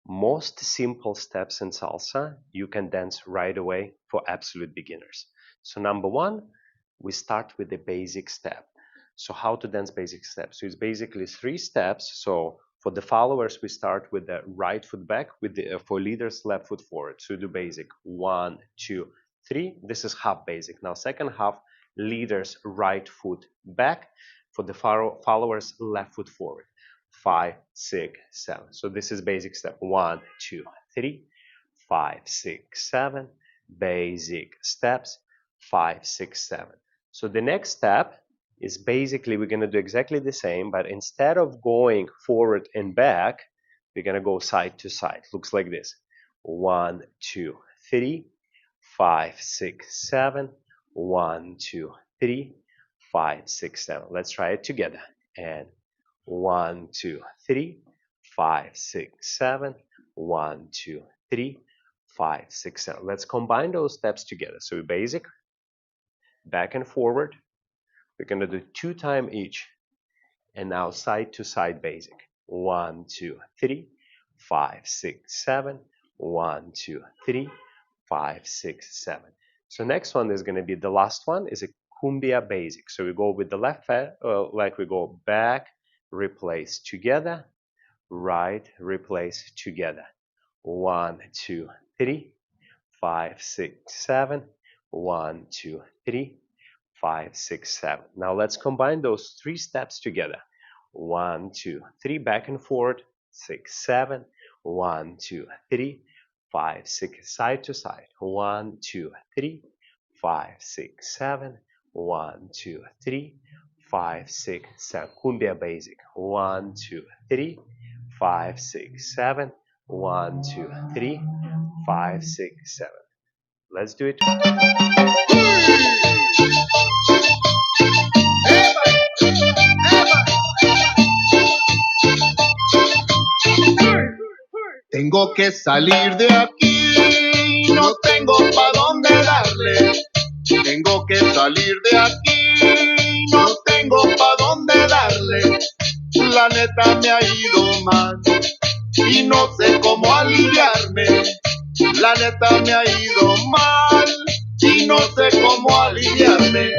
Most simple steps in salsa you can dance right away for absolute beginners. So number one, we start with the basic step. So how to dance basic steps? So it's basically 3 steps. So for the followers, we start with the right foot back, with the for leaders, left foot forward. So do basic 1, 2, 3. This is half basic. Now second half, leaders right foot back, for the followers, left foot forward. 5, 6, 7. So this is basic step 1, 2, 3, 5, 6, 7. Basic steps 5, 6, 7. So the next step is basically we're going to do exactly the same, but instead of going forward and back, we're going to go side to side. Looks like this: 1, 2, 3, 5, 6, 7. 1, 2, 3, 5, 6, 7. Let's try it together. And 1, 2, 3, 5, 6, 7. 1, 2, 3, 5, 6, 7. Let's combine those steps together. So basic, back and forward. We're going to do 2 times each. And now side to side basic. 1, 2, 3, 5, 6, 7. 1, 2, 3, 5, 6, 7. So next one is going to be the last one, is a cumbia basic. So we go with the left leg, we go back, replace together, right, replace together. 1, 2, 3, 5, 6, 7. 1, 2, 3, 5, 6, 7. Now let's combine those 3 steps together. 1, 2, 3, back and forward, 6, 7. 1, 2, 3, 5, 6, side to side. 1, 2, 3, 5, 6, 7. 1, 2, 3, 5, 6, 7. Cumbia basic. 1, 2, 3, 5, 6, 7. 1, 2, 3, 5, 6, 7. Let's do it. Tengo que salir de aquí, no tengo pa' dónde darle. Tengo que salir de aquí, no tengo pa' dónde darle. La neta me ha ido mal y no sé cómo aliviarme. La neta me ha ido mal y no sé cómo aliviarme.